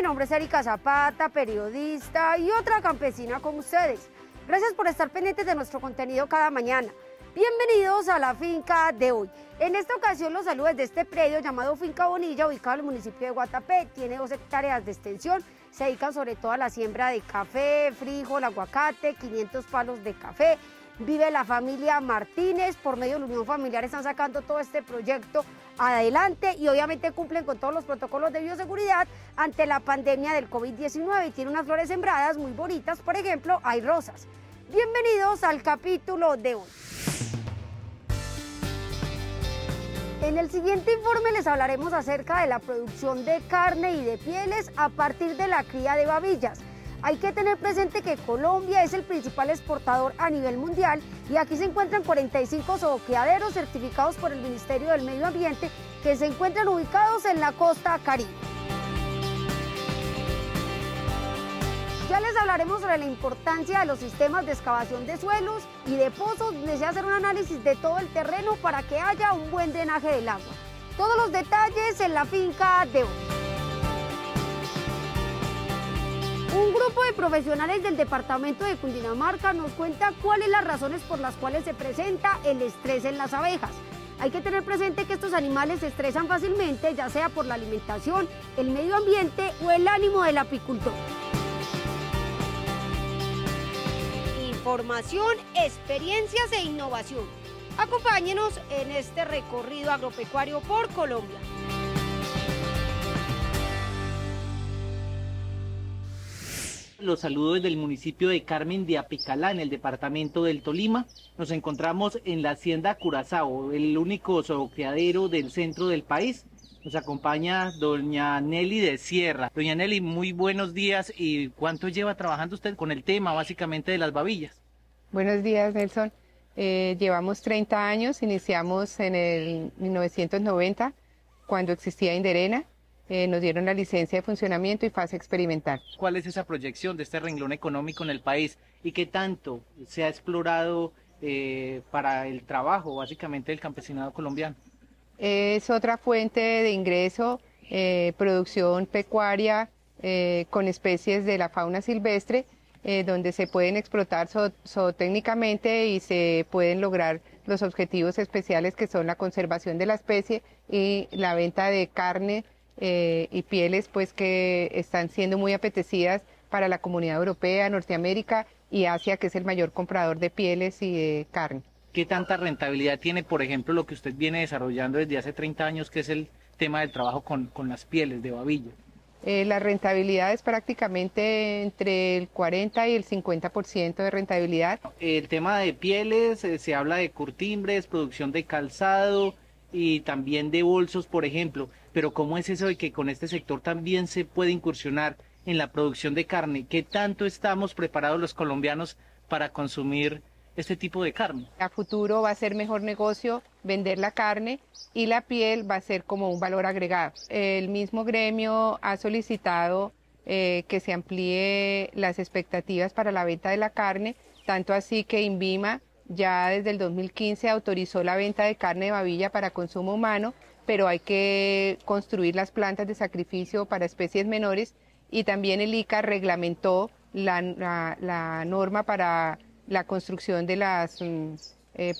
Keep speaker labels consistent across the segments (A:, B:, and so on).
A: nombre es Erika Zapata, periodista y otra campesina como ustedes. Gracias por estar pendientes de nuestro contenido cada mañana. Bienvenidos a la finca de hoy. En esta ocasión los saludo desde este predio llamado Finca Bonilla, ubicado en el municipio de Guatapé. Tiene 2 hectáreas de extensión, se dedican sobre todo a la siembra de café, frijol, aguacate, 500 palos de café. Vive la familia Martínez, por medio de la unión familiar están sacando todo este proyecto adelante y obviamente cumplen con todos los protocolos de bioseguridad ante la pandemia del COVID-19 y tiene unas flores sembradas muy bonitas, por ejemplo, hay rosas. Bienvenidos al capítulo de hoy. En el siguiente informe les hablaremos acerca de la producción de carne y de pieles a partir de la cría de babillas. Hay que tener presente que Colombia es el principal exportador a nivel mundial y aquí se encuentran 45 zoocriaderos certificados por el Ministerio del Medio Ambiente que se encuentran ubicados en la costa caribe. Ya les hablaremos sobre la importancia de los sistemas de excavación de suelos y de pozos, donde se hace un análisis de todo el terreno para que haya un buen drenaje del agua. Todos los detalles en la finca de hoy. Un grupo de profesionales del departamento de Cundinamarca nos cuenta cuáles las razones por las cuales se presenta el estrés en las abejas. Hay que tener presente que estos animales se estresan fácilmente, ya sea por la alimentación, el medio ambiente o el ánimo del apicultor. Información, experiencias e innovación. Acompáñenos en este recorrido agropecuario por Colombia.
B: Los saludo desde el municipio de Carmen de Apicalá, en el departamento del Tolima. Nos encontramos en la hacienda Curazao, el único zoocriadero del centro del país. Nos acompaña doña Nelly de Sierra. Doña Nelly, muy buenos días. ¿Y cuánto lleva trabajando usted con el tema básicamente de las babillas?
C: Buenos días, Nelson. Llevamos 30 años, iniciamos en el 1990, cuando existía Inderena. Nos dieron la licencia de funcionamiento y fase experimental.
B: ¿Cuál es esa proyección de este renglón económico en el país y qué tanto se ha explorado para el trabajo básicamente del campesinado colombiano?
C: Es otra fuente de ingreso, producción pecuaria con especies de la fauna silvestre, donde se pueden explotar zootécnicamente y se pueden lograr los objetivos especiales que son la conservación de la especie y la venta de carne y pieles pues que están siendo muy apetecidas para la comunidad europea, Norteamérica y Asia, que es el mayor comprador de pieles y de carne.
B: ¿Qué tanta rentabilidad tiene, por ejemplo, lo que usted viene desarrollando desde hace 30 años, que es el tema del trabajo con las pieles de babilla?
C: La rentabilidad es prácticamente entre el 40 y el 50% de rentabilidad.
B: El tema de pieles, se habla de curtimbres, producción de calzado y también de bolsos, por ejemplo. Pero ¿cómo es eso de que con este sector también se puede incursionar en la producción de carne? ¿Qué tanto estamos preparados los colombianos para consumir este tipo de carne?
C: A futuro va a ser mejor negocio vender la carne y la piel va a ser como un valor agregado. El mismo gremio ha solicitado que se amplíe las expectativas para la venta de la carne, tanto así que INVIMA ya desde el 2015 autorizó la venta de carne de babilla para consumo humano, pero hay que construir las plantas de sacrificio para especies menores y también el ICA reglamentó la norma para la construcción de las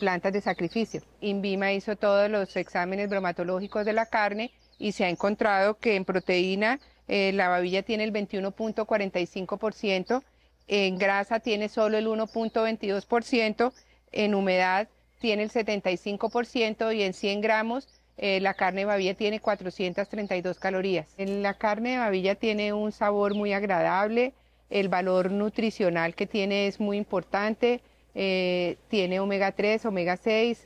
C: plantas de sacrificio. INVIMA hizo todos los exámenes bromatológicos de la carne y se ha encontrado que en proteína la babilla tiene el 21.45%, en grasa tiene solo el 1.22%, en humedad tiene el 75% y en 100 gramos la carne de babilla tiene 432 calorías. La carne de babilla tiene un sabor muy agradable, el valor nutricional que tiene es muy importante, tiene omega 3, omega 6,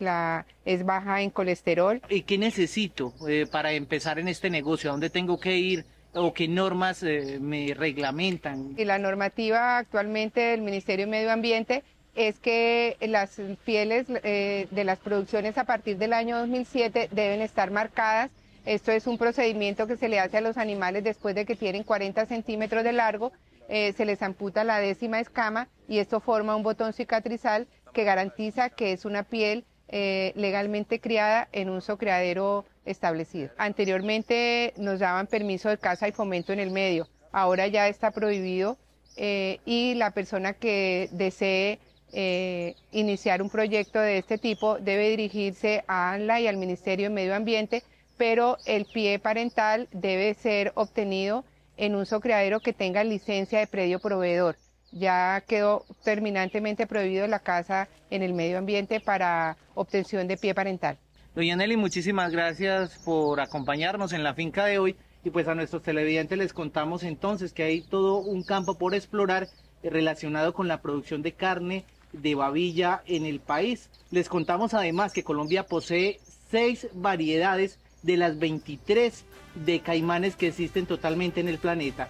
C: es baja en colesterol.
B: ¿Y qué necesito para empezar en este negocio? ¿A dónde tengo que ir o qué normas me reglamentan?
C: Y la normativa actualmente del Ministerio de Medio Ambiente es que las pieles de las producciones a partir del año 2007 deben estar marcadas. Esto es un procedimiento que se le hace a los animales después de que tienen 40 centímetros de largo, se les amputa la 10ª escama y esto forma un botón cicatrizal que garantiza que es una piel legalmente criada en un zoocriadero establecido. Anteriormente nos daban permiso de caza y fomento en el medio. ahora ya está prohibido y la persona que desee iniciar un proyecto de este tipo debe dirigirse a ANLA y al Ministerio de Medio Ambiente, pero el pie parental debe ser obtenido en un criadero que tenga licencia de predio proveedor. Ya quedó terminantemente prohibido la caza en el medio ambiente para obtención de pie parental.
B: Doña Nelly, muchísimas gracias por acompañarnos en la finca de hoy y pues a nuestros televidentes les contamos entonces que hay todo un campo por explorar relacionado con la producción de carne de babilla en el país. Les contamos además que Colombia posee 6 variedades de las 23 de caimanes que existen totalmente en el planeta.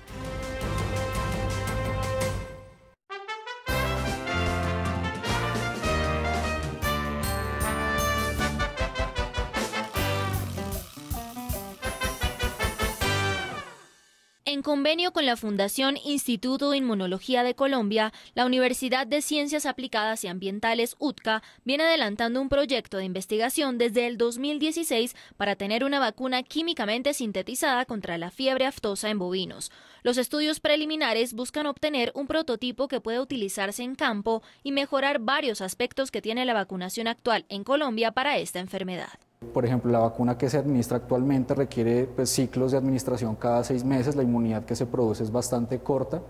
D: En convenio con la Fundación Instituto de Inmunología de Colombia, la Universidad de Ciencias Aplicadas y Ambientales UTCA viene adelantando un proyecto de investigación desde el 2016 para tener una vacuna químicamente sintetizada contra la fiebre aftosa en bovinos. Los estudios preliminares buscan obtener un prototipo que pueda utilizarse en campo y mejorar varios aspectos que tiene la vacunación actual en Colombia para esta enfermedad.
E: Por ejemplo, la vacuna que se administra actualmente requiere ciclos de administración cada 6 meses, la inmunidad que se produce es bastante corta,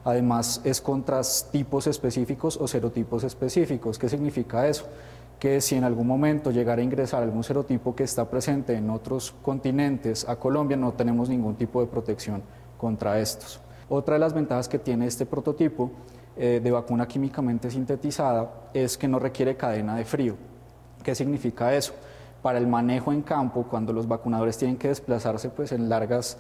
E: además es contra tipos específicos o serotipos específicos. ¿Qué significa eso? Que si en algún momento llegara a ingresar algún serotipo que está presente en otros continentes a Colombia, no tenemos ningún tipo de protección contra estos. Otra de las ventajas que tiene este prototipo de vacuna químicamente sintetizada es que no requiere cadena de frío. ¿Qué significa eso? Para el manejo en campo, cuando los vacunadores tienen que desplazarse en largas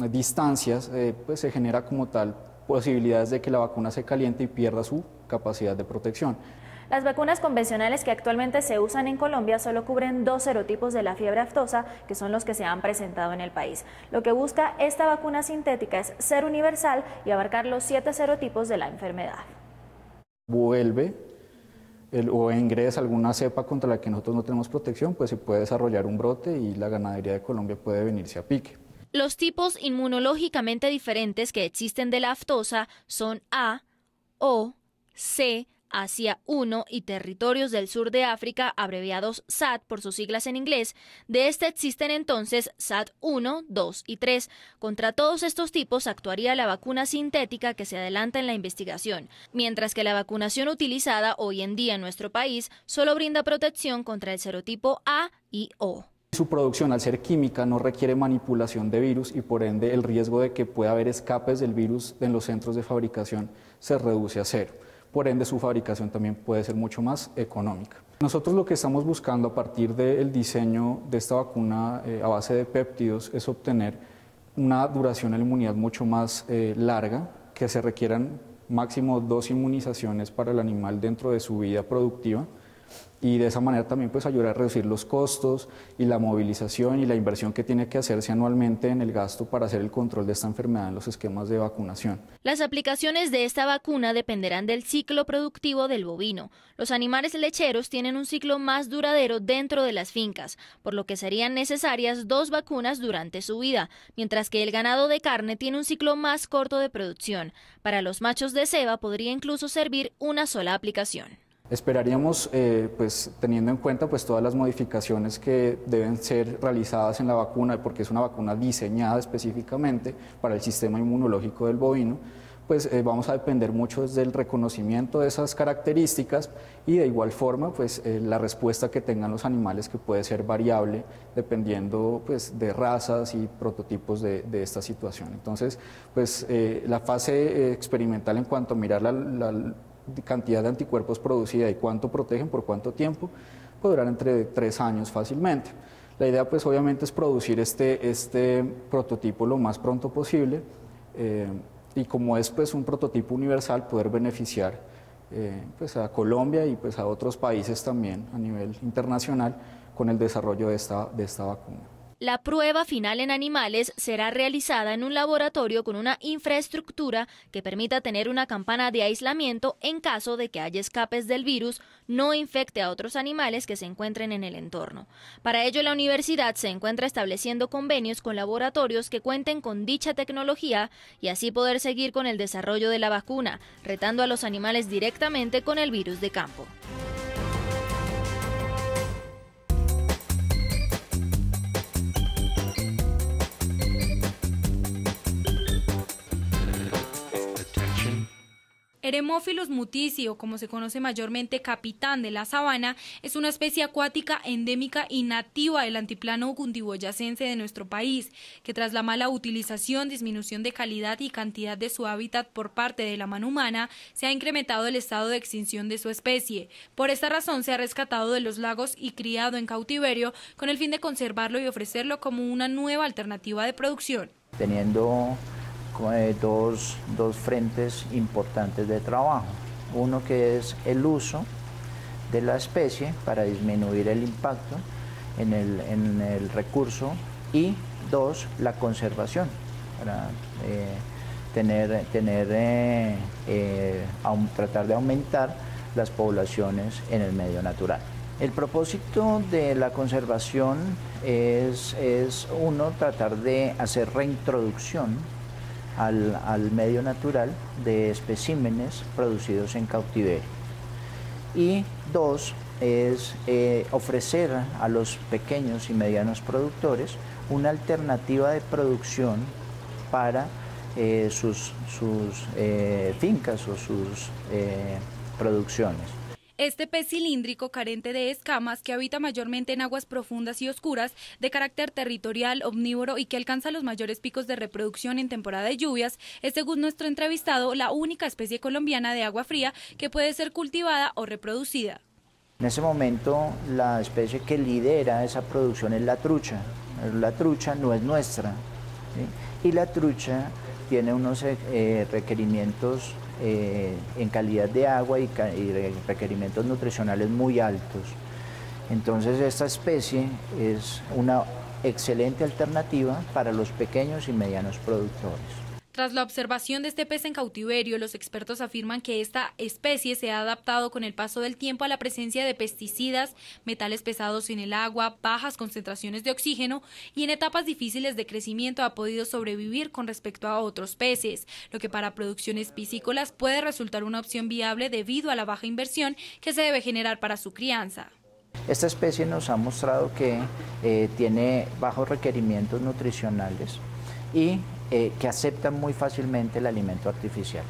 E: distancias, se genera como tal posibilidades de que la vacuna se caliente y pierda su capacidad de protección.
F: Las vacunas convencionales que actualmente se usan en Colombia solo cubren 2 serotipos de la fiebre aftosa, que son los que se han presentado en el país. Lo que busca esta vacuna sintética es ser universal y abarcar los 7 serotipos de la enfermedad.
E: Vuelve o ingresa alguna cepa contra la que nosotros no tenemos protección, pues se puede desarrollar un brote y la ganadería de Colombia puede venirse a pique.
D: Los tipos inmunológicamente diferentes que existen de la aftosa son A, O, C, Asia 1 y territorios del sur de África, abreviados SAD por sus siglas en inglés. De este existen entonces SAD 1, 2 y 3. Contra todos estos tipos actuaría la vacuna sintética que se adelanta en la investigación, mientras que la vacunación utilizada hoy en día en nuestro país solo brinda protección contra el serotipo A y O.
E: Su producción, al ser química, no requiere manipulación de virus y por ende el riesgo de que pueda haber escapes del virus en los centros de fabricación se reduce a 0. Por ende, su fabricación también puede ser mucho más económica. Nosotros lo que estamos buscando a partir del diseño de esta vacuna a base de péptidos es obtener una duración de la inmunidad mucho más larga, que se requieran máximo 2 inmunizaciones para el animal dentro de su vida productiva, y de esa manera también ayudar a reducir los costos y la movilización y la inversión que tiene que hacerse anualmente en el gasto para hacer el control de esta enfermedad en los esquemas de vacunación.
D: Las aplicaciones de esta vacuna dependerán del ciclo productivo del bovino. Los animales lecheros tienen un ciclo más duradero dentro de las fincas, por lo que serían necesarias 2 vacunas durante su vida, mientras que el ganado de carne tiene un ciclo más corto de producción. Para los machos de ceba podría incluso servir una sola aplicación.
E: Esperaríamos, teniendo en cuenta todas las modificaciones que deben ser realizadas en la vacuna, porque es una vacuna diseñada específicamente para el sistema inmunológico del bovino, vamos a depender mucho del reconocimiento de esas características y de igual forma la respuesta que tengan los animales, que puede ser variable dependiendo de razas y prototipos de esta situación. Entonces, la fase experimental en cuanto a mirar la cantidad de anticuerpos producida y cuánto protegen por cuánto tiempo, puede durar entre 3 años fácilmente. La idea obviamente es producir este prototipo lo más pronto posible y como es un prototipo universal, poder beneficiar a Colombia y a otros países también a nivel internacional con el desarrollo de esta vacuna.
D: La prueba final en animales será realizada en un laboratorio con una infraestructura que permita tener una campana de aislamiento en caso de que haya escapes del virus, no infecte a otros animales que se encuentren en el entorno. Para ello, la universidad se encuentra estableciendo convenios con laboratorios que cuenten con dicha tecnología y así poder seguir con el desarrollo de la vacuna, retando a los animales directamente con el virus de campo.
G: Eremophilus mutisi, o como se conoce mayormente capitán de la sabana, es una especie acuática endémica y nativa del altiplano cundiboyacense de nuestro país, que tras la mala utilización, disminución de calidad y cantidad de su hábitat por parte de la mano humana, se ha incrementado el estado de extinción de su especie. Por esta razón se ha rescatado de los lagos y criado en cautiverio con el fin de conservarlo y ofrecerlo como una nueva alternativa de producción.
H: Teniendo dos frentes importantes de trabajo. Uno que es el uso de la especie para disminuir el impacto en el recurso, y dos, la conservación para tratar de aumentar las poblaciones en el medio natural. El propósito de la conservación es uno, tratar de hacer reintroducción al medio natural de especímenes producidos en cautiverio. Y dos, es ofrecer a los pequeños y medianos productores una alternativa de producción para sus fincas o sus producciones.
G: Este pez cilíndrico carente de escamas, que habita mayormente en aguas profundas y oscuras, de carácter territorial, omnívoro y que alcanza los mayores picos de reproducción en temporada de lluvias, es, según nuestro entrevistado, la única especie colombiana de agua fría que puede ser cultivada o reproducida.
H: En ese momento la especie que lidera esa producción es la trucha. La trucha no es nuestra, ¿sí? Y la trucha tiene unos requerimientos en calidad de agua y requerimientos nutricionales muy altos. Entonces esta especie es una excelente alternativa para los pequeños y medianos productores.
G: Tras la observación de este pez en cautiverio, los expertos afirman que esta especie se ha adaptado con el paso del tiempo a la presencia de pesticidas, metales pesados en el agua, bajas concentraciones de oxígeno, y en etapas difíciles de crecimiento ha podido sobrevivir con respecto a otros peces, lo que para producciones piscícolas puede resultar una opción viable debido a la baja inversión que se debe generar para su crianza.
H: Esta especie nos ha mostrado que tiene bajos requerimientos nutricionales y que aceptan muy fácilmente el alimento artificial.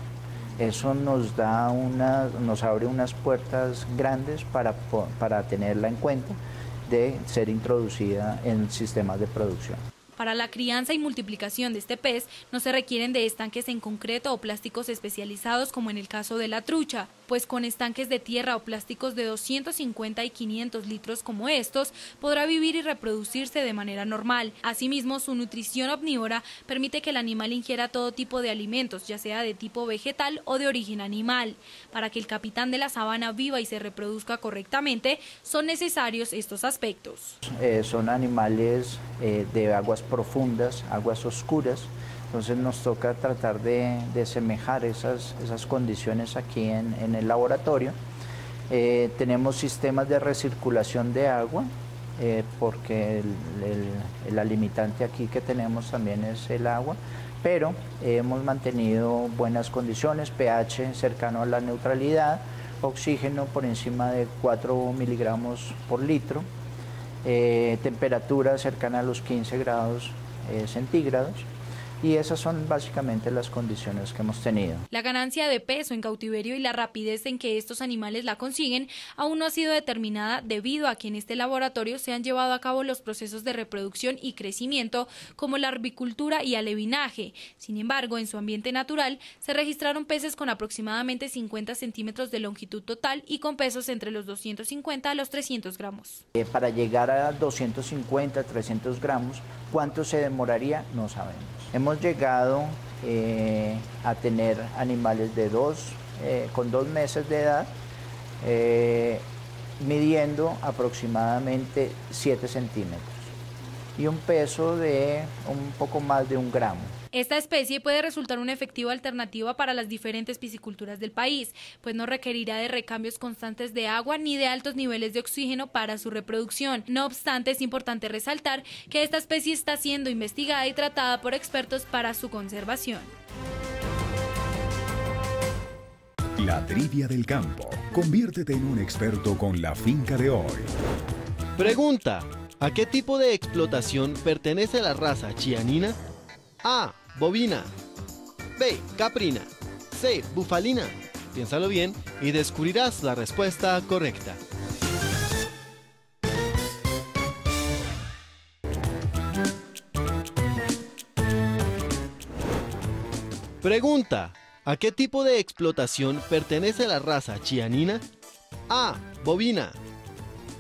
H: Eso nos abre unas puertas grandes para tenerla en cuenta de ser introducida en sistemas de producción.
G: Para la crianza y multiplicación de este pez no se requieren de estanques en concreto o plásticos especializados como en el caso de la trucha, pues con estanques de tierra o plásticos de 250 y 500 litros como estos, podrá vivir y reproducirse de manera normal. Asimismo, su nutrición omnívora permite que el animal ingiera todo tipo de alimentos, ya sea de tipo vegetal o de origen animal. Para que el capitán de la sabana viva y se reproduzca correctamente, son necesarios estos aspectos.
H: Son animales de aguas profundas, aguas oscuras, entonces nos toca tratar de semejar esas condiciones aquí en el laboratorio. Tenemos sistemas de recirculación de agua, porque la limitante aquí que tenemos también es el agua, pero hemos mantenido buenas condiciones, pH cercano a la neutralidad, oxígeno por encima de 4 miligramos por litro, temperatura cercana a los 15 grados centígrados, y esas son básicamente las condiciones que hemos tenido.
G: La ganancia de peso en cautiverio y la rapidez en que estos animales la consiguen aún no ha sido determinada debido a que en este laboratorio se han llevado a cabo los procesos de reproducción y crecimiento como la arbicultura y alevinaje. Sin embargo, en su ambiente natural se registraron peces con aproximadamente 50 centímetros de longitud total y con pesos entre los 250 a los 300 gramos.
H: Para llegar a 250, 300 gramos, ¿cuánto se demoraría? No sabemos. Hemos llegado a tener animales con 2 meses de edad, midiendo aproximadamente 7 centímetros. y un peso de un poco más de 1 gramo.
G: Esta especie puede resultar una efectiva alternativa para las diferentes pisciculturas del país, pues no requerirá de recambios constantes de agua ni de altos niveles de oxígeno para su reproducción. No obstante, es importante resaltar que esta especie está siendo investigada y tratada por expertos para su conservación.
I: La trivia del campo. Conviértete en un experto con la finca de hoy.
J: Pregunta: ¿a qué tipo de explotación pertenece la raza chianina? A. Bovina. B. Caprina. C. Bufalina. Piénsalo bien y descubrirás la respuesta correcta. Pregunta: ¿a qué tipo de explotación pertenece la raza chianina? A. Bovina.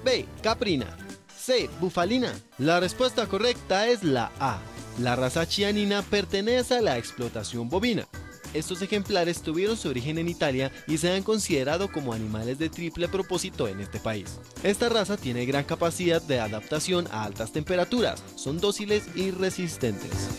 J: B. Caprina. C. Bufalina. La respuesta correcta es la A. La raza chianina pertenece a la explotación bovina. Estos ejemplares tuvieron su origen en Italia y se han considerado como animales de triple propósito en este país. Esta raza tiene gran capacidad de adaptación a altas temperaturas, son dóciles y resistentes.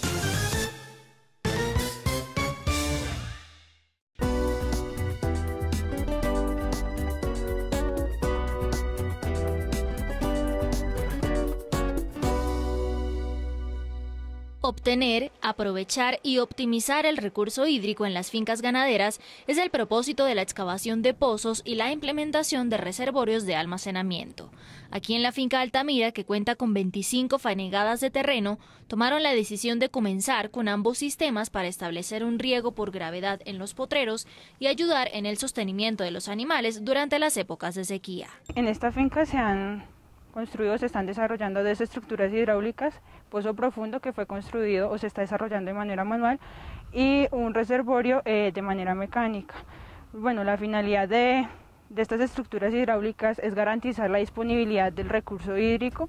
D: Obtener, aprovechar y optimizar el recurso hídrico en las fincas ganaderas es el propósito de la excavación de pozos y la implementación de reservorios de almacenamiento. Aquí en la finca Altamira, que cuenta con 25 fanegadas de terreno, tomaron la decisión de comenzar con ambos sistemas para establecer un riego por gravedad en los potreros y ayudar en el sostenimiento de los animales durante las épocas de sequía.
K: En esta finca se están desarrollando 2 estructuras hidráulicas, pozo profundo que fue construido o se está desarrollando de manera manual y un reservorio de manera mecánica. Bueno, la finalidad de estas estructuras hidráulicas es garantizar la disponibilidad del recurso hídrico.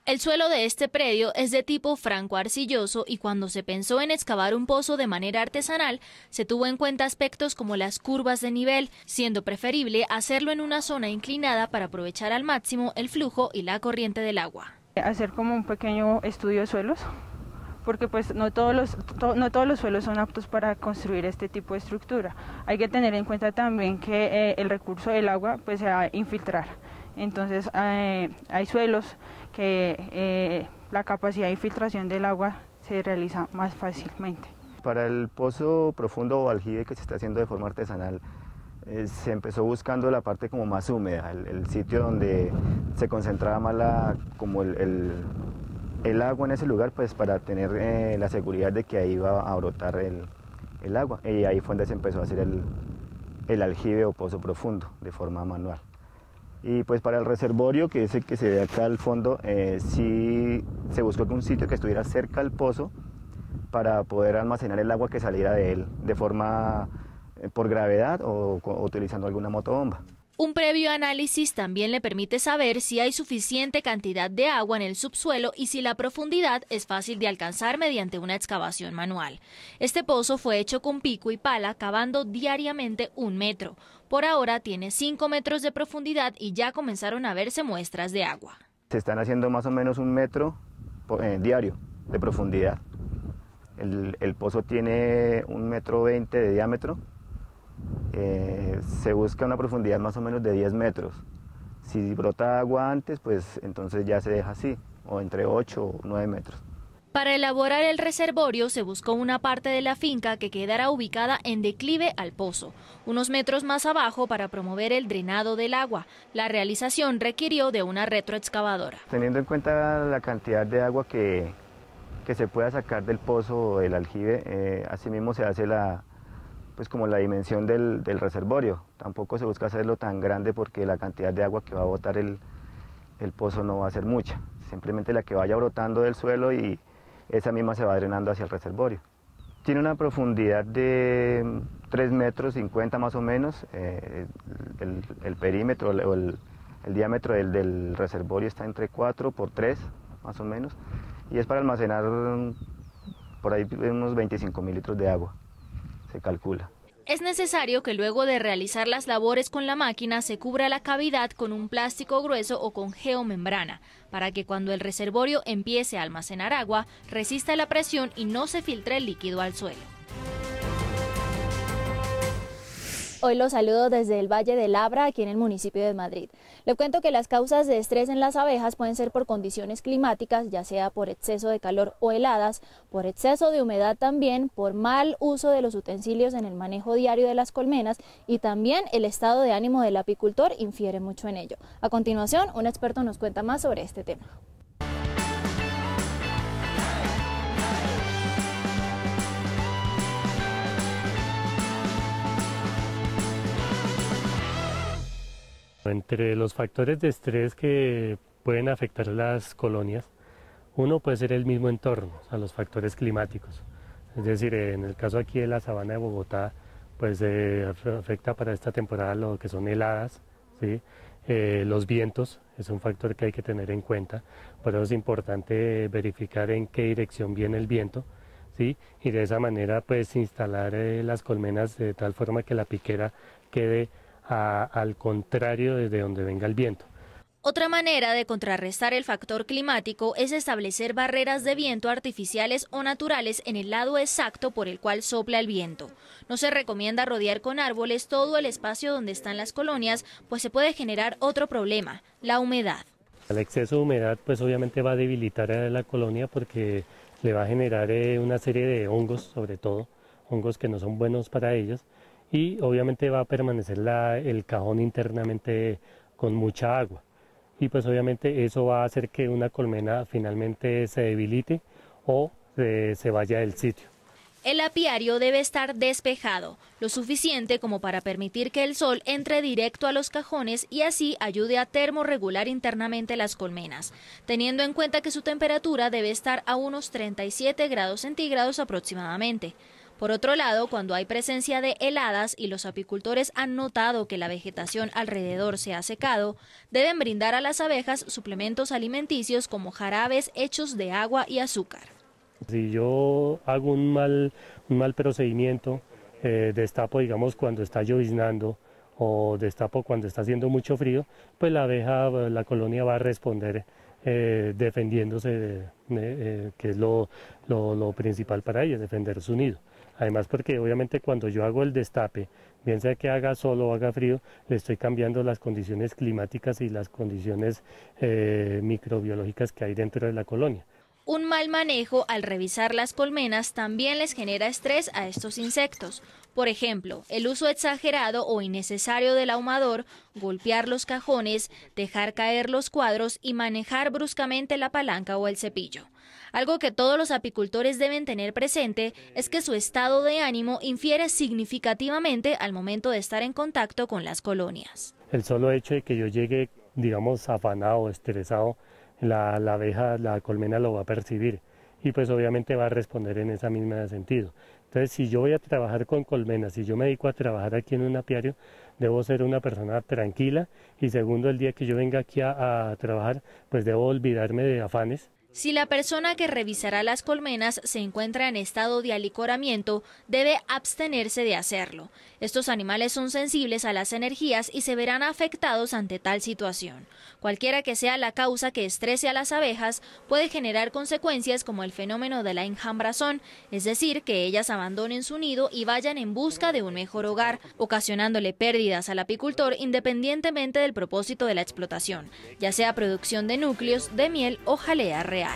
D: El suelo de este predio es de tipo franco-arcilloso y cuando se pensó en excavar un pozo de manera artesanal, se tuvo en cuenta aspectos como las curvas de nivel, siendo preferible hacerlo en una zona inclinada para aprovechar al máximo el flujo y la corriente del agua.
K: Hacer como un pequeño estudio de suelos, porque pues no todos los suelos son aptos para construir este tipo de estructura. Hay que tener en cuenta también que el recurso del agua pues se va a infiltrar. Entonces hay suelos que la capacidad de infiltración del agua se realiza más fácilmente.
L: Para el pozo profundo o aljibe que se está haciendo de forma artesanal, se empezó buscando la parte como más húmeda, el sitio donde se concentraba más el agua en ese lugar, pues para tener la seguridad de que ahí iba a brotar el agua. Y ahí fue donde se empezó a hacer el aljibe o pozo profundo de forma manual. Y pues para el reservorio, que es el que se ve acá al fondo, sí se buscó un sitio que estuviera cerca al pozo para poder almacenar el agua que saliera de él de forma por gravedad o utilizando alguna motobomba.
D: Un previo análisis también le permite saber si hay suficiente cantidad de agua en el subsuelo y si la profundidad es fácil de alcanzar mediante una excavación manual. Este pozo fue hecho con pico y pala, cavando diariamente 1 metro. Por ahora tiene 5 metros de profundidad y ya comenzaron a verse muestras de agua.
L: Se están haciendo más o menos 1 metro diario de profundidad. El pozo tiene 1,20 metros de diámetro. Se busca una profundidad más o menos de 10 metros. Si brota agua antes, pues entonces ya se deja así, o entre 8 o 9 metros.
D: Para elaborar el reservorio se buscó una parte de la finca que quedará ubicada en declive al pozo, unos metros más abajo para promover el drenado del agua. La realización requirió de una retroexcavadora.
L: Teniendo en cuenta la cantidad de agua que se pueda sacar del pozo o del aljibe, asimismo se hace pues como la dimensión del reservorio. Tampoco se busca hacerlo tan grande porque la cantidad de agua que va a botar el pozo no va a ser mucha. Simplemente la que vaya brotando del suelo y esa misma se va drenando hacia el reservorio. Tiene una profundidad de 3,50 metros más o menos. El perímetro o el diámetro del reservorio está entre 4 por 3 más o menos. Y es para almacenar por ahí unos 25.000 litros de agua. Se calcula.
D: Es necesario que luego de realizar las labores con la máquina se cubra la cavidad con un plástico grueso o con geomembrana, para que cuando el reservorio empiece a almacenar agua, resista la presión y no se filtre el líquido al suelo.
F: Hoy los saludo desde el Valle de Labra, aquí en el municipio de Madrid. Le cuento que las causas de estrés en las abejas pueden ser por condiciones climáticas, ya sea por exceso de calor o heladas, por exceso de humedad también, por mal uso de los utensilios en el manejo diario de las colmenas y también el estado de ánimo del apicultor infiere mucho en ello. A continuación, un experto nos cuenta más sobre este tema.
M: Entre los factores de estrés que pueden afectar las colonias, uno puede ser el mismo entorno, o sea, los factores climáticos. Es decir, en el caso aquí de la sabana de Bogotá, pues afecta para esta temporada lo que son heladas, ¿sí? Los vientos es un factor que hay que tener en cuenta, por eso es importante verificar en qué dirección viene el viento, ¿sí? Y de esa manera pues instalar las colmenas de tal forma que la piquera quede al contrario desde donde venga el viento.
D: Otra manera de contrarrestar el factor climático es establecer barreras de viento artificiales o naturales en el lado exacto por el cual sopla el viento. No se recomienda rodear con árboles todo el espacio donde están las colonias, pues se puede generar otro problema, la humedad.
M: El exceso de humedad pues obviamente va a debilitar a la colonia porque le va a generar una serie de hongos, sobre todo, hongos que no son buenos para ellos, y obviamente va a permanecer el cajón internamente con mucha agua. Y pues obviamente eso va a hacer que una colmena finalmente se debilite o se vaya del sitio.
D: El apiario debe estar despejado, lo suficiente como para permitir que el sol entre directo a los cajones y así ayude a termorregular internamente las colmenas, teniendo en cuenta que su temperatura debe estar a unos 37 grados centígrados aproximadamente. Por otro lado, cuando hay presencia de heladas y los apicultores han notado que la vegetación alrededor se ha secado, deben brindar a las abejas suplementos alimenticios como jarabes hechos de agua y azúcar.
M: Si yo hago un mal procedimiento, destapo digamos cuando está lloviznando o destapo cuando está haciendo mucho frío, pues la colonia va a responder defendiéndose, que es lo principal para ella, defender su nido. Además porque obviamente cuando yo hago el destape, bien sea que haga sol o haga frío, le estoy cambiando las condiciones climáticas y las condiciones microbiológicas que hay dentro de la colonia.
D: Un mal manejo al revisar las colmenas también les genera estrés a estos insectos. Por ejemplo, el uso exagerado o innecesario del ahumador, golpear los cajones, dejar caer los cuadros y manejar bruscamente la palanca o el cepillo. Algo que todos los apicultores deben tener presente es que su estado de ánimo infiere significativamente al momento de estar en contacto con las colonias.
M: El solo hecho de que yo llegue, digamos, afanado o estresado, la abeja, la colmena lo va a percibir y pues obviamente va a responder en ese mismo sentido. Entonces, si yo voy a trabajar con colmenas, si yo me dedico a trabajar aquí en un apiario, debo ser una persona tranquila y segundo, el día que yo venga aquí a trabajar, pues debo olvidarme de afanes.
D: Si la persona que revisará las colmenas se encuentra en estado de alicoramiento, debe abstenerse de hacerlo. Estos animales son sensibles a las energías y se verán afectados ante tal situación. Cualquiera que sea la causa que estrese a las abejas, puede generar consecuencias como el fenómeno de la enjambrazón, es decir, que ellas abandonen su nido y vayan en busca de un mejor hogar, ocasionándole pérdidas al apicultor independientemente del propósito de la explotación, ya sea producción de núcleos, de miel o jalea real.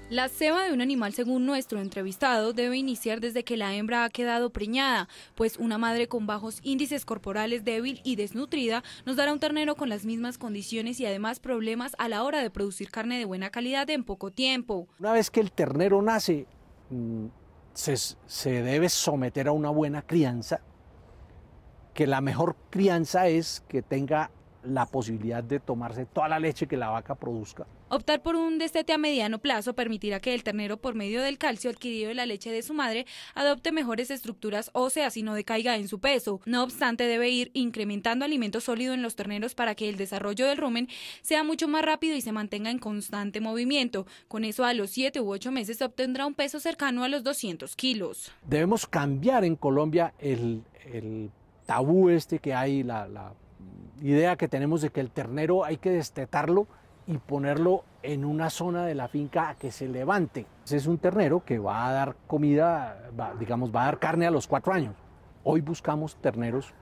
G: La ceba de un animal, según nuestro entrevistado, debe iniciar desde que la hembra ha quedado preñada, pues una madre con bajos índices corporales, débil y desnutrida nos dará un ternero con las mismas condiciones y además problemas a la hora de producir carne de buena calidad en poco tiempo.
N: Una vez que el ternero nace, se debe someter a una buena crianza, que la mejor crianza es que tenga la posibilidad de tomarse toda la leche que la vaca produzca.
G: Optar por un destete a mediano plazo permitirá que el ternero, por medio del calcio adquirido de la leche de su madre, adopte mejores estructuras óseas y no decaiga en su peso. No obstante, debe ir incrementando alimento sólido en los terneros para que el desarrollo del rumen sea mucho más rápido y se mantenga en constante movimiento. Con eso, a los 7 u 8 meses obtendrá un peso cercano a los 200 kilos.
N: Debemos cambiar en Colombia el tabú que hay, la idea que tenemos de que el ternero hay que destetarlo y ponerlo en una zona de la finca a que se levante. Es un ternero que va a dar comida, va a dar carne a los 4 años. Hoy buscamos terneros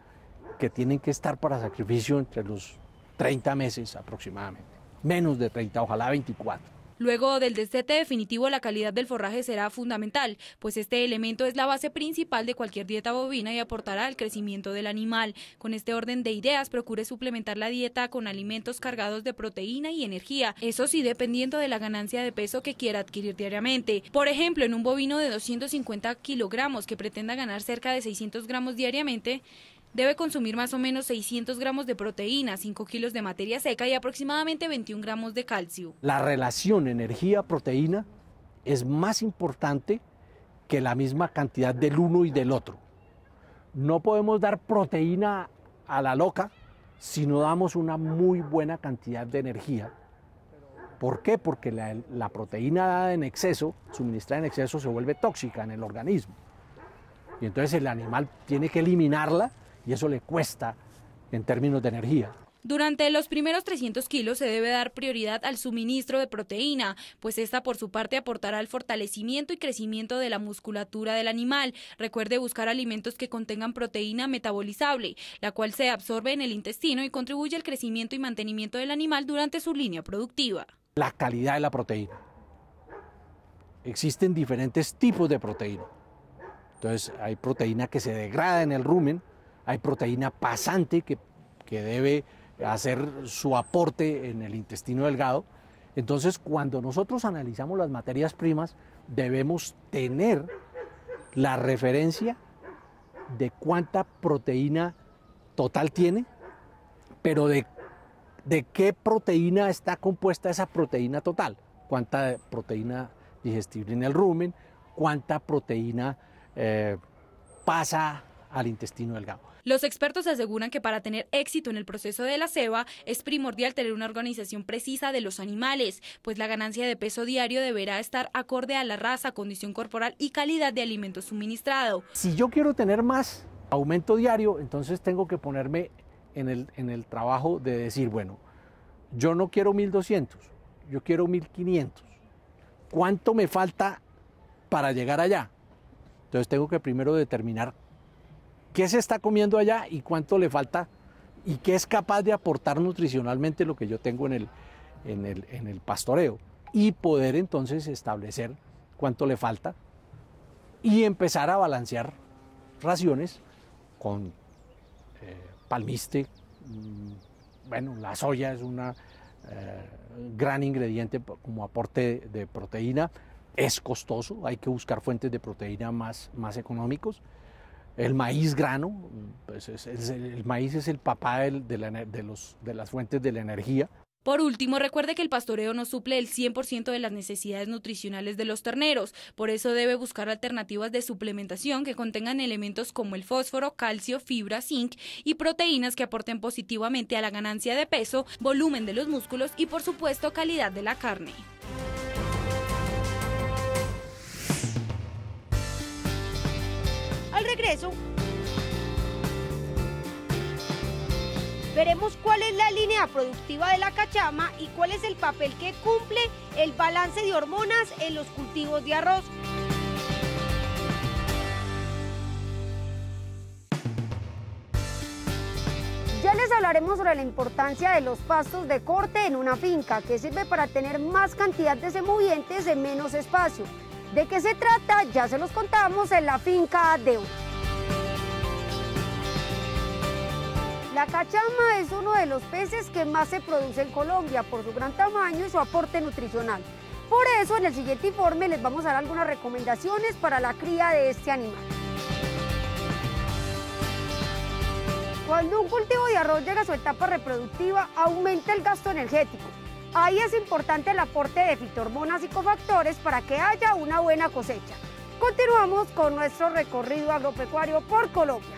N: que tienen que estar para sacrificio entre los 30 meses aproximadamente, menos de 30, ojalá 24.
G: Luego del destete definitivo, la calidad del forraje será fundamental, pues este elemento es la base principal de cualquier dieta bovina y aportará al crecimiento del animal. Con este orden de ideas, procure suplementar la dieta con alimentos cargados de proteína y energía, eso sí, dependiendo de la ganancia de peso que quiera adquirir diariamente. Por ejemplo, en un bovino de 250 kilogramos que pretenda ganar cerca de 600 gramos diariamente, debe consumir más o menos 600 gramos de proteína, 5 kilos de materia seca y aproximadamente 21 gramos de calcio.
N: La relación energía-proteína es más importante que la misma cantidad del uno y del otro. No podemos dar proteína a la loca si no damos una muy buena cantidad de energía. ¿Por qué? Porque la proteína dada en exceso, suministrada en exceso, se vuelve tóxica en el organismo. Y entonces el animal tiene que eliminarla y eso le cuesta en términos de energía.
G: Durante los primeros 300 kilos se debe dar prioridad al suministro de proteína, pues esta por su parte aportará al fortalecimiento y crecimiento de la musculatura del animal. Recuerde buscar alimentos que contengan proteína metabolizable, la cual se absorbe en el intestino y contribuye al crecimiento y mantenimiento del animal durante su línea productiva.
N: La calidad de la proteína. Existen diferentes tipos de proteína. Entonces hay proteína que se degrada en el rumen, hay proteína pasante que debe hacer su aporte en el intestino delgado. Entonces, cuando nosotros analizamos las materias primas, debemos tener la referencia de cuánta proteína total tiene, pero de qué proteína está compuesta esa proteína total, cuánta proteína digestible en el rumen, cuánta proteína pasa al intestino delgado.
G: Los expertos aseguran que para tener éxito en el proceso de la ceba es primordial tener una organización precisa de los animales, pues la ganancia de peso diario deberá estar acorde a la raza, condición corporal y calidad de alimento suministrado.
N: Si yo quiero tener más aumento diario, entonces tengo que ponerme en el trabajo de decir, bueno, yo no quiero 1200, yo quiero 1500. ¿Cuánto me falta para llegar allá? Entonces tengo que primero determinar qué se está comiendo allá y cuánto le falta y qué es capaz de aportar nutricionalmente lo que yo tengo en el pastoreo, y poder entonces establecer cuánto le falta y empezar a balancear raciones con palmiste. Bueno, la soya es un gran ingrediente como aporte de proteína. Es costoso, hay que buscar fuentes de proteína más económicos. El maíz grano, pues el maíz es el papá de las fuentes de la energía.
G: Por último, recuerde que el pastoreo no suple el 100% de las necesidades nutricionales de los terneros, por eso debe buscar alternativas de suplementación que contengan elementos como el fósforo, calcio, fibra, zinc y proteínas que aporten positivamente a la ganancia de peso, volumen de los músculos y por supuesto calidad de la carne.
A: Al regreso, veremos cuál es la línea productiva de la cachama y cuál es el papel que cumple el balance de hormonas en los cultivos de arroz. Ya les hablaremos sobre la importancia de los pastos de corte en una finca, que sirve para tener más cantidad de semovientes en menos espacio. ¿De qué se trata? Ya se los contamos en la finca de hoy. La cachama es uno de los peces que más se produce en Colombia por su gran tamaño y su aporte nutricional. Por eso, en el siguiente informe les vamos a dar algunas recomendaciones para la cría de este animal. Cuando un cultivo de arroz llega a su etapa reproductiva, aumenta el gasto energético. Ahí es importante el aporte de fitohormonas y cofactores para que haya una buena cosecha. Continuamos con nuestro recorrido agropecuario por Colombia.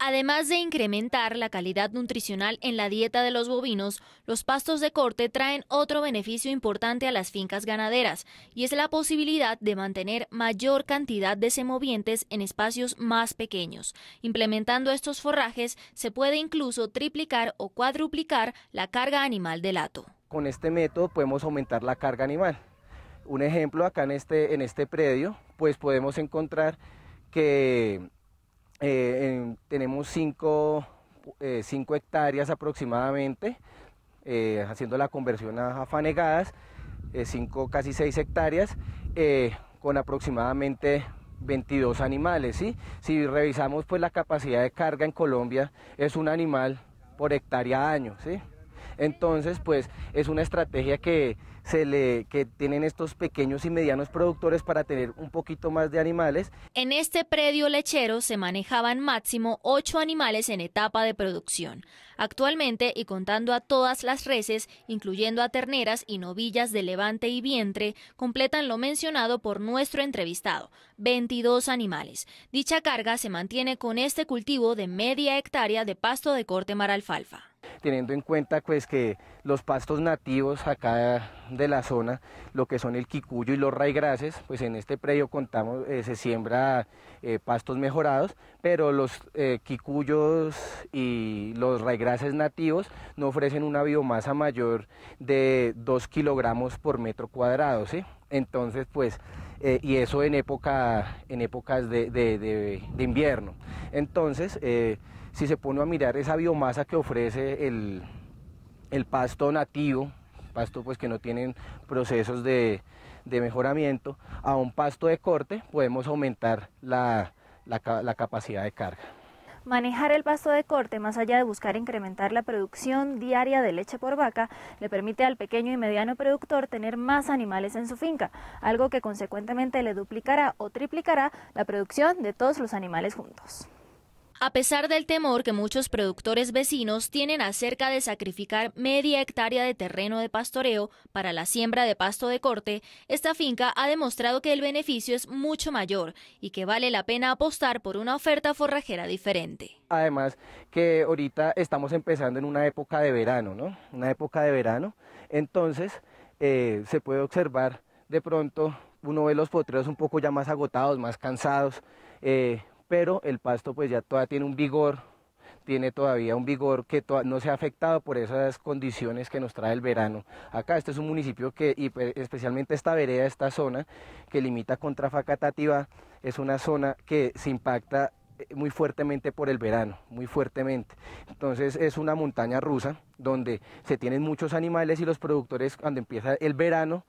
D: Además de incrementar la calidad nutricional en la dieta de los bovinos, los pastos de corte traen otro beneficio importante a las fincas ganaderas, y es la posibilidad de mantener mayor cantidad de semovientes en espacios más pequeños. Implementando estos forrajes, se puede incluso triplicar o cuadruplicar la carga animal del hato.
O: Con este método podemos aumentar la carga animal. Un ejemplo, acá en este predio, pues podemos encontrar que tenemos 5 hectáreas aproximadamente, haciendo la conversión a fanegadas, casi 6 hectáreas, con aproximadamente 22 animales, ¿sí? Si revisamos, pues la capacidad de carga en Colombia es un animal por hectárea año, ¿sí? Entonces, pues es una estrategia que tienen estos pequeños y medianos productores para tener un poquito más de animales.
D: En este predio lechero se manejaban máximo 8 animales en etapa de producción. Actualmente, y contando a todas las reses, incluyendo a terneras y novillas de levante y vientre, completan lo mencionado por nuestro entrevistado, 22 animales. Dicha carga se mantiene con este cultivo de media hectárea de pasto de corte maralfalfa.
O: Teniendo en cuenta pues que los pastos nativos acá de la zona, lo que son el quicuyo y los raigrases, pues en este predio contamos, se siembra pastos mejorados, pero los quicuyos y los raigrases nativos no ofrecen una biomasa mayor de 2 kilogramos por metro cuadrado, ¿sí? Entonces pues y eso en épocas de invierno. Entonces si se pone a mirar esa biomasa que ofrece el pasto nativo, pasto pues que no tienen procesos de mejoramiento, a un pasto de corte, podemos aumentar la capacidad de carga.
F: Manejar el pasto de corte, más allá de buscar incrementar la producción diaria de leche por vaca, le permite al pequeño y mediano productor tener más animales en su finca, algo que consecuentemente le duplicará o triplicará la producción de todos los animales juntos.
D: A pesar del temor que muchos productores vecinos tienen acerca de sacrificar media hectárea de terreno de pastoreo para la siembra de pasto de corte, esta finca ha demostrado que el beneficio es mucho mayor y que vale la pena apostar por una oferta forrajera diferente.
O: Además que ahorita estamos empezando en una época de verano, ¿no? Una época de verano, entonces se puede observar de pronto, uno ve los potreros un poco ya más agotados, más cansados, pero el pasto pues ya todavía tiene un vigor, tiene todavía un vigor que no se ha afectado por esas condiciones que nos trae el verano. Acá este es un municipio que, y especialmente esta vereda, esta zona que limita contra Facatativá, es una zona que se impacta muy fuertemente por el verano, muy fuertemente. Entonces es una montaña rusa donde se tienen muchos animales y los productores cuando empieza el verano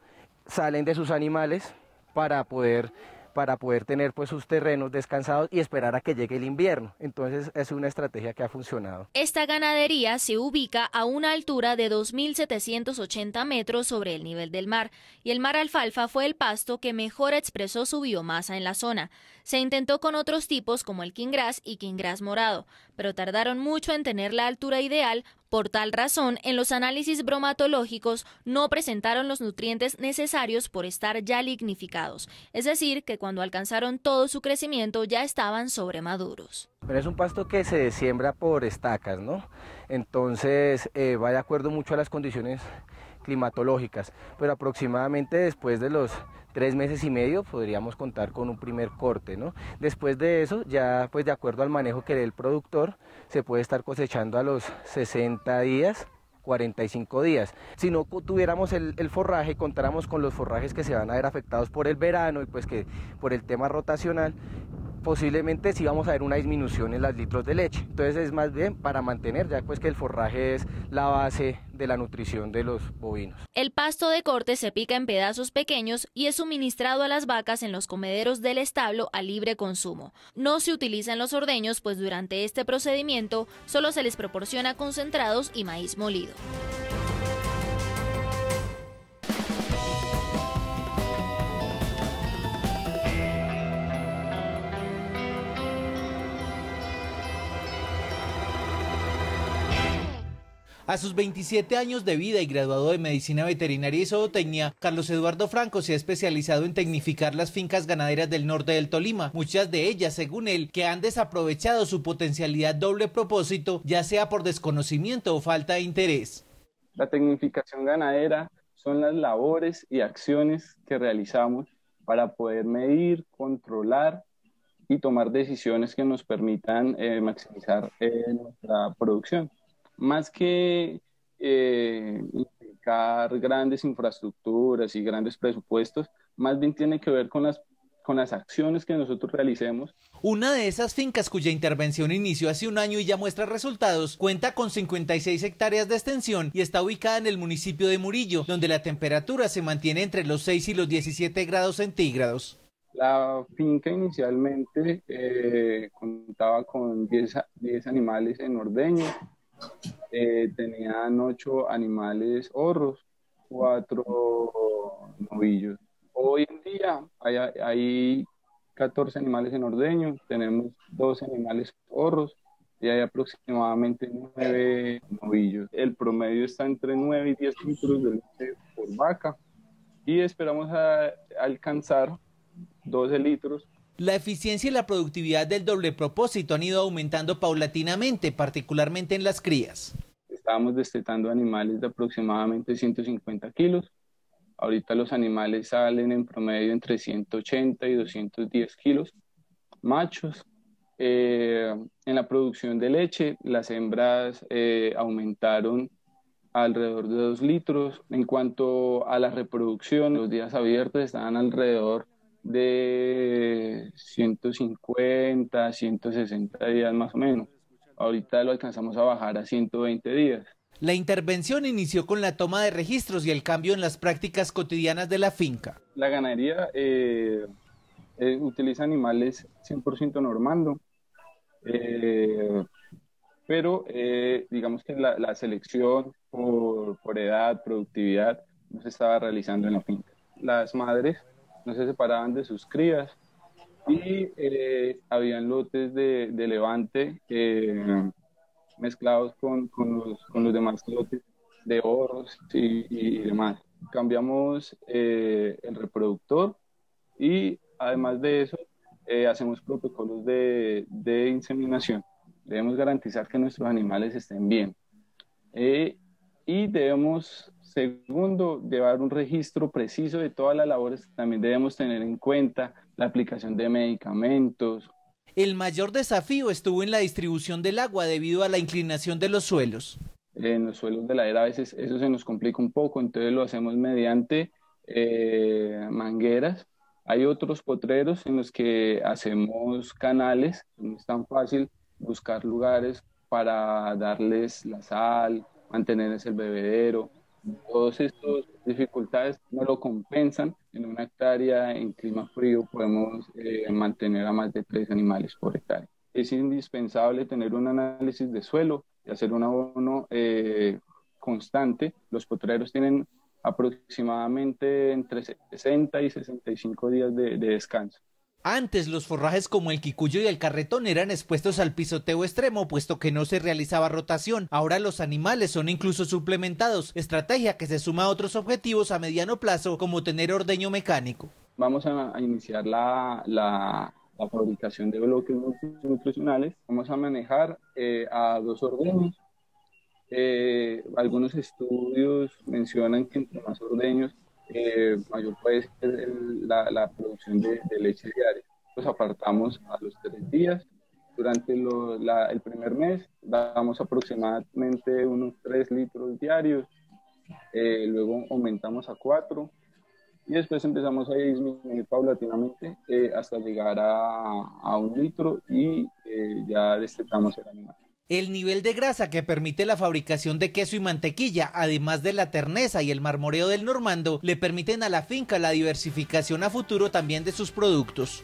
O: salen de sus animales para poder tener pues sus terrenos descansados y esperar a que llegue el invierno. Entonces es una estrategia que ha funcionado.
D: Esta ganadería se ubica a una altura de 2.780 metros sobre el nivel del mar, y el maralfalfa fue el pasto que mejor expresó su biomasa en la zona. Se intentó con otros tipos como el quingras y quingras morado, pero tardaron mucho en tener la altura ideal. Por tal razón, en los análisis bromatológicos no presentaron los nutrientes necesarios por estar ya lignificados, es decir, que cuando alcanzaron todo su crecimiento ya estaban sobremaduros.
O: Pero es un pasto que se siembra por estacas, ¿no? Entonces va de acuerdo mucho a las condiciones climatológicas, pero aproximadamente después de los 3 meses y medio podríamos contar con un primer corte, ¿no? Después de eso, ya pues de acuerdo al manejo que dé el productor, se puede estar cosechando a los 60 días, 45 días. Si no tuviéramos el forraje, contáramos con los forrajes que se van a ver afectados por el verano y pues que por el tema rotacional, posiblemente sí vamos a ver una disminución en los litros de leche. Entonces es más bien para mantener, ya pues que el forraje es la base de la nutrición de los bovinos.
D: El pasto de corte se pica en pedazos pequeños y es suministrado a las vacas en los comederos del establo a libre consumo. No se utilizan los ordeños, pues durante este procedimiento solo se les proporciona concentrados y maíz molido.
B: A sus 27 años de vida y graduado de Medicina Veterinaria y Zootecnia, Carlos Eduardo Franco se ha especializado en tecnificar las fincas ganaderas del norte del Tolima, muchas de ellas, según él, que han desaprovechado su potencialidad doble propósito, ya sea por desconocimiento o falta de interés.
P: La tecnificación ganadera son las labores y acciones que realizamos para poder medir, controlar y tomar decisiones que nos permitan maximizar nuestra producción. Más que implicar grandes infraestructuras y grandes presupuestos, más bien tiene que ver con las acciones que nosotros realicemos.
B: Una de esas fincas cuya intervención inició hace un año y ya muestra resultados, cuenta con 56 hectáreas de extensión y está ubicada en el municipio de Murillo, donde la temperatura se mantiene entre los 6 y los 17 grados centígrados.
P: La finca inicialmente contaba con 10 animales en ordeño. Tenían 8 animales horros, 4 novillos. Hoy en día hay 14 animales en ordeño, tenemos 12 animales horros y hay aproximadamente 9 novillos. El promedio está entre 9 y 10 litros de leche por vaca y esperamos alcanzar 12 litros.
B: La eficiencia y la productividad del doble propósito han ido aumentando paulatinamente, particularmente en las crías.
P: Estábamos destetando animales de aproximadamente 150 kilos. Ahorita los animales salen en promedio entre 180 y 210 kilos, machos. En la producción de leche, las hembras aumentaron alrededor de 2 litros. En cuanto a la reproducción, los días abiertos estaban alrededor de 150, 160 días más o menos. Ahorita lo alcanzamos a bajar a 120 días.
B: La intervención inició con la toma de registros y el cambio en las prácticas cotidianas de la finca.
P: La ganadería utiliza animales 100% normando, pero digamos que la selección por edad, productividad, no se estaba realizando en la finca. Las madres no se separaban de sus crías y habían lotes de levante mezclados con los demás lotes de horros y demás. Cambiamos el reproductor y además de eso hacemos protocolos de inseminación. Debemos garantizar que nuestros animales estén bien y debemos, segundo, llevar un registro preciso de todas las labores. También debemos tener en cuenta la aplicación de medicamentos.
B: El mayor desafío estuvo en la distribución del agua debido a la inclinación de los suelos.
P: En los suelos de ladera a veces eso se nos complica un poco, entonces lo hacemos mediante mangueras. Hay otros potreros en los que hacemos canales, no es tan fácil buscar lugares para darles la sal, mantenerles el bebedero. Todas estas dificultades no lo compensan. En una hectárea en clima frío podemos mantener a más de 3 animales por hectárea. Es indispensable tener un análisis de suelo y hacer un abono constante. Los potreros tienen aproximadamente entre 60 y 65 días de descanso.
B: Antes los forrajes como el quicuyo y el carretón eran expuestos al pisoteo extremo, puesto que no se realizaba rotación. Ahora los animales son incluso suplementados, estrategia que se suma a otros objetivos a mediano plazo, como tener ordeño mecánico.
P: Vamos a iniciar la fabricación de bloques nutricionales. Vamos a manejar a 2 ordeños. Algunos estudios mencionan que entre más ordeños, mayor puede ser la producción de leche diaria. Los apartamos a los 3 días. Durante el primer mes damos aproximadamente unos 3 litros diarios, luego aumentamos a 4 y después empezamos a disminuir paulatinamente hasta llegar a 1 litro y ya destetamos el animal.
B: El nivel de grasa que permite la fabricación de queso y mantequilla, además de la terneza y el marmoreo del normando, le permiten a la finca la diversificación a futuro también de sus productos.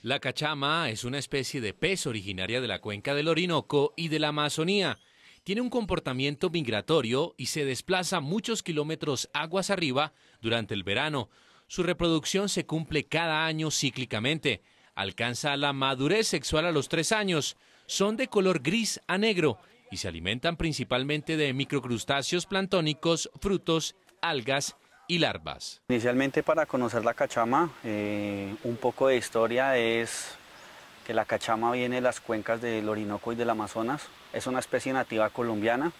Q: La cachama es una especie de pez originaria de la cuenca del Orinoco y de la Amazonía. Tiene un comportamiento migratorio y se desplaza muchos kilómetros aguas arriba durante el verano. Su reproducción se cumple cada año cíclicamente. Alcanza la madurez sexual a los 3 años. Son de color gris a negro y se alimentan principalmente de microcrustáceos planctónicos, frutos, algas y larvas.
R: Inicialmente, para conocer la cachama, un poco de historia es que la cachama viene de las cuencas del Orinoco y del Amazonas. Es una especie nativa colombiana.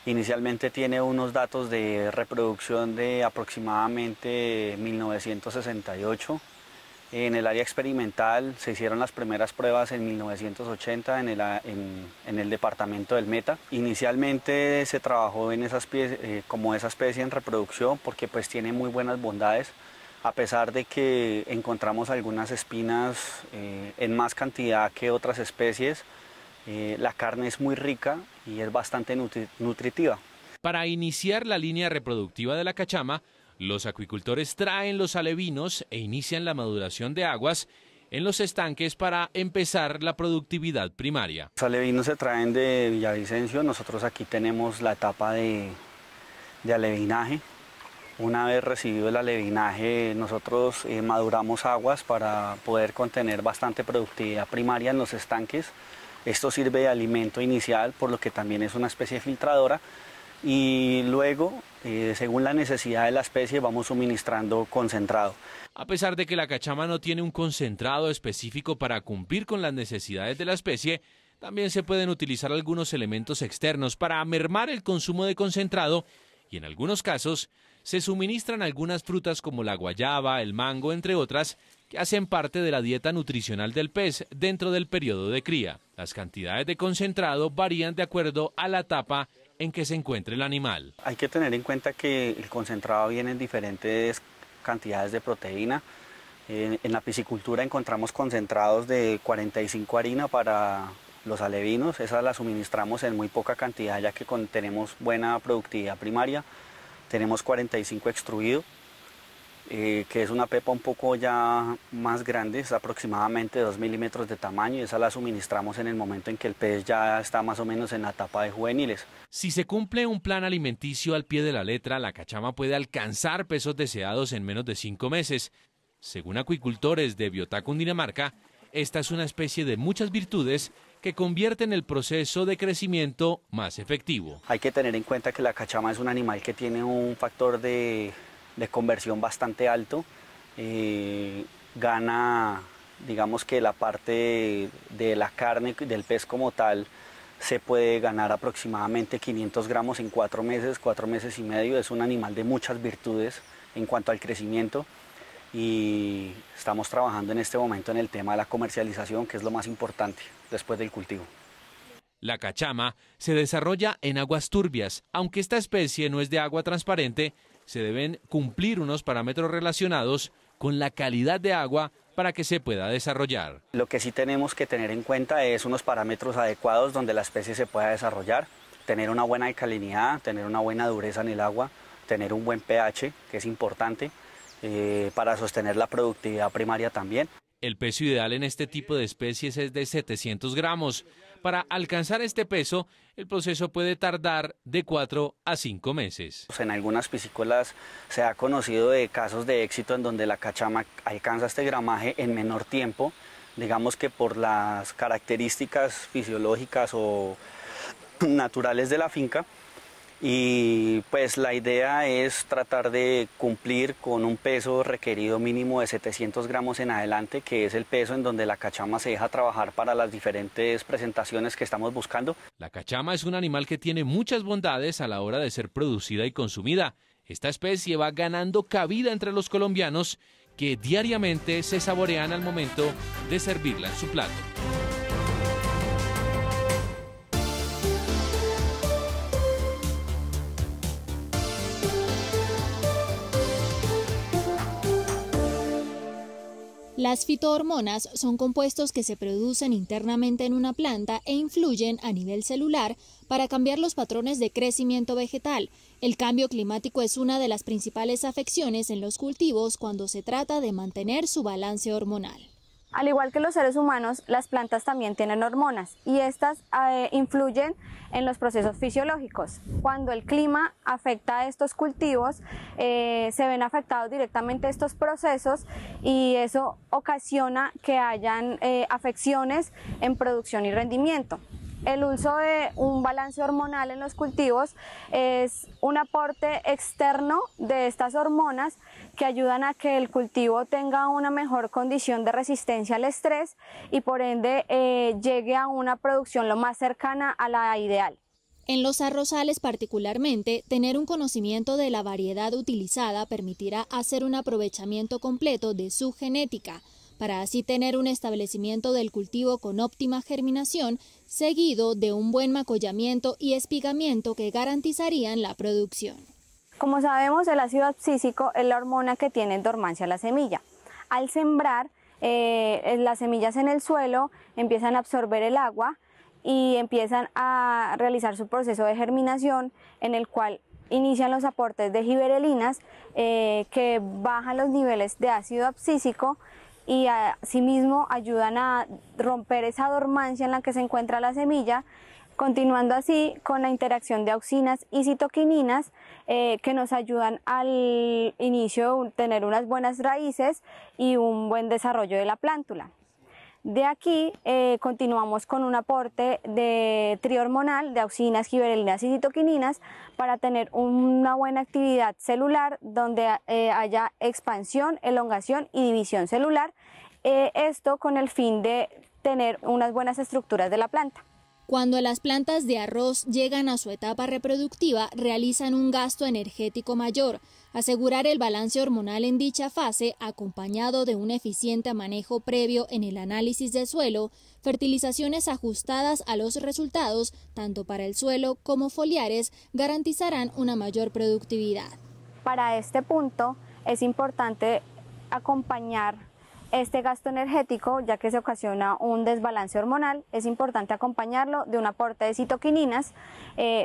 R: Inicialmente tiene unos datos de reproducción de aproximadamente 1968. En el área experimental se hicieron las primeras pruebas en 1980 en el departamento del Meta. Inicialmente se trabajó en como esa especie en reproducción porque pues tiene muy buenas bondades, a pesar de que encontramos algunas espinas en más cantidad que otras especies. La carne es muy rica y es bastante nutritiva.
Q: Para iniciar la línea reproductiva de la cachama, los acuicultores traen los alevinos e inician la maduración de aguas en los estanques para empezar la productividad primaria.
R: Los alevinos se traen de Villavicencio. Nosotros aquí tenemos la etapa de alevinaje. Una vez recibido el alevinaje, nosotros maduramos aguas para poder contener bastante productividad primaria en los estanques. Esto sirve de alimento inicial, por lo que también es una especie filtradora. Y luego, según la necesidad de la especie, vamos suministrando concentrado.
Q: A pesar de que la cachama no tiene un concentrado específico para cumplir con las necesidades de la especie, también se pueden utilizar algunos elementos externos para mermar el consumo de concentrado y en algunos casos se suministran algunas frutas como la guayaba, el mango, entre otras, que hacen parte de la dieta nutricional del pez dentro del periodo de cría. Las cantidades de concentrado varían de acuerdo a la etapa en que se encuentre el animal.
R: Hay que tener en cuenta que el concentrado viene en diferentes cantidades de proteína. En la piscicultura encontramos concentrados de 45 harina para los alevinos. Esa la suministramos en muy poca cantidad ya que tenemos buena productividad primaria. Tenemos 45 extruido, que es una pepa un poco ya más grande, es aproximadamente 2 milímetros de tamaño, y esa la suministramos en el momento en que el pez ya está más o menos en la etapa de juveniles.
Q: Si se cumple un plan alimenticio al pie de la letra, la cachama puede alcanzar pesos deseados en menos de 5 meses. Según acuicultores de Biotá, Cundinamarca, esta es una especie de muchas virtudes que convierten el proceso de crecimiento más efectivo.
R: Hay que tener en cuenta que la cachama es un animal que tiene un factor de conversión bastante alto. Gana, digamos que la parte de la carne del pez como tal, se puede ganar aproximadamente 500 gramos en 4 meses, 4 meses y medio. Es un animal de muchas virtudes en cuanto al crecimiento. Y estamos trabajando en este momento en el tema de la comercialización, que es lo más importante después del cultivo.
Q: La cachama se desarrolla en aguas turbias. Aunque esta especie no es de agua transparente, se deben cumplir unos parámetros relacionados con la calidad de agua para que se pueda desarrollar.
R: Lo que sí tenemos que tener en cuenta es unos parámetros adecuados donde la especie se pueda desarrollar, tener una buena alcalinidad, tener una buena dureza en el agua, tener un buen pH, que es importante, para sostener la productividad primaria también.
Q: El peso ideal en este tipo de especies es de 700 gramos. Para alcanzar este peso, el proceso puede tardar de 4 a 5 meses.
R: En algunas piscícolas se ha conocido de casos de éxito en donde la cachama alcanza este gramaje en menor tiempo, digamos que por las características fisiológicas o naturales de la finca. Y pues la idea es tratar de cumplir con un peso requerido mínimo de 700 gramos en adelante, que es el peso en donde la cachama se deja trabajar para las diferentes presentaciones que estamos buscando.
Q: La cachama es un animal que tiene muchas bondades a la hora de ser producida y consumida. Esta especie va ganando cabida entre los colombianos que diariamente se saborean al momento de servirla en su plato.
D: Las fitohormonas son compuestos que se producen internamente en una planta e influyen a nivel celular para cambiar los patrones de crecimiento vegetal. El cambio climático es una de las principales afecciones en los cultivos cuando se trata de mantener su balance hormonal.
S: Al igual que los seres humanos, las plantas también tienen hormonas y estas influyen en los procesos fisiológicos. Cuando el clima afecta a estos cultivos, se ven afectados directamente estos procesos y eso ocasiona que hayan afecciones en producción y rendimiento. El uso de un balance hormonal en los cultivos es un aporte externo de estas hormonas que ayudan a que el cultivo tenga una mejor condición de resistencia al estrés y por ende llegue a una producción lo más cercana a la ideal.
D: En los arrozales particularmente, tener un conocimiento de la variedad utilizada permitirá hacer un aprovechamiento completo de su genética, para así tener un establecimiento del cultivo con óptima germinación, seguido de un buen macollamiento y espigamiento que garantizarían la producción.
S: Como sabemos, el ácido abscísico es la hormona que tiene en dormancia la semilla. Al sembrar, las semillas en el suelo empiezan a absorber el agua y empiezan a realizar su proceso de germinación, en el cual inician los aportes de giberelinas que bajan los niveles de ácido abscísico y asimismo ayudan a romper esa dormancia en la que se encuentra la semilla, continuando así con la interacción de auxinas y citoquininas que nos ayudan al inicio de tener unas buenas raíces y un buen desarrollo de la plántula. De aquí continuamos con un aporte de trihormonal de auxinas, giberelinas y citoquininas para tener una buena actividad celular donde haya expansión, elongación y división celular, esto con el fin de tener unas buenas estructuras de la planta.
D: Cuando las plantas de arroz llegan a su etapa reproductiva, realizan un gasto energético mayor. Asegurar el balance hormonal en dicha fase, acompañado de un eficiente manejo previo en el análisis del suelo, fertilizaciones ajustadas a los resultados, tanto para el suelo como foliares, garantizarán una mayor productividad.
S: Para este punto es importante acompañar este gasto energético, ya que se ocasiona un desbalance hormonal. Es importante acompañarlo de un aporte de citoquininas,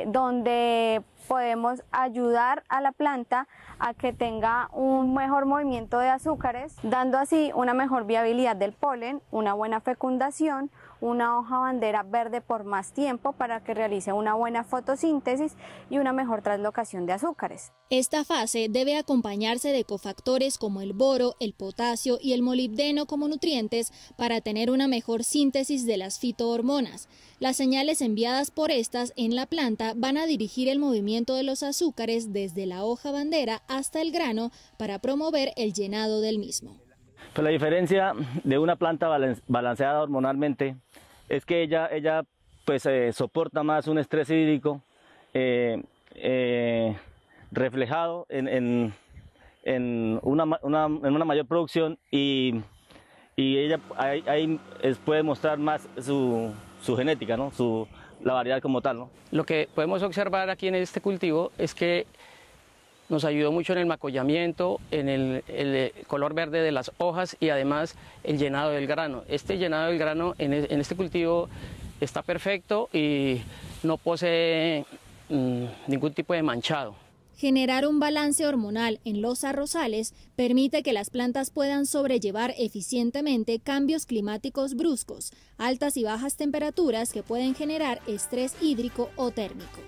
S: donde podemos ayudar a la planta a que tenga un mejor movimiento de azúcares, dando así una mejor viabilidad del polen, una buena fecundación, una hoja bandera verde por más tiempo para que realice una buena fotosíntesis y una mejor translocación de azúcares.
D: Esta fase debe acompañarse de cofactores como el boro, el potasio y el molibdeno como nutrientes para tener una mejor síntesis de las fitohormonas. Las señales enviadas por estas en la planta van a dirigir el movimiento de los azúcares desde la hoja bandera hasta el grano para promover el llenado del mismo.
T: Pues la diferencia de una planta balanceada hormonalmente es que ella pues soporta más un estrés hídrico reflejado en una mayor producción y ella ahí puede mostrar más su genética, ¿no? La variedad como tal, ¿no?
U: Lo que podemos observar aquí en este cultivo es que nos ayudó mucho en el macollamiento, en el color verde de las hojas y además el llenado del grano. Este llenado del grano en este cultivo está perfecto y no posee ningún tipo de manchado.
D: Generar un balance hormonal en los arrozales permite que las plantas puedan sobrellevar eficientemente cambios climáticos bruscos, altas y bajas temperaturas que pueden generar estrés hídrico o térmico.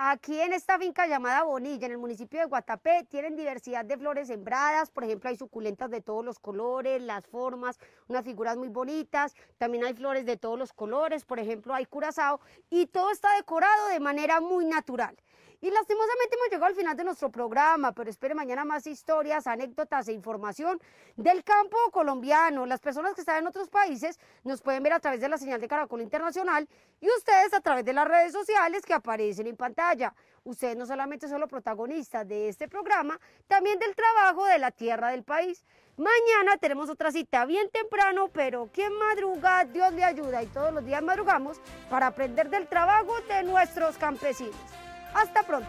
A: Aquí en esta finca llamada Bonilla, en el municipio de Guatapé, tienen diversidad de flores sembradas. Por ejemplo, hay suculentas de todos los colores, las formas, unas figuras muy bonitas. También hay flores de todos los colores, por ejemplo, hay curazao, y todo está decorado de manera muy natural. Y lastimosamente hemos llegado al final de nuestro programa, pero espere mañana más historias, anécdotas e información del campo colombiano. Las personas que están en otros países nos pueden ver a través de la señal de Caracol Internacional y ustedes a través de las redes sociales que aparecen en pantalla. Ustedes no solamente son los protagonistas de este programa, también del trabajo de la tierra del país. Mañana tenemos otra cita bien temprano, pero quien madruga, Dios le ayuda, y todos los días madrugamos para aprender del trabajo de nuestros campesinos. Hasta pronto.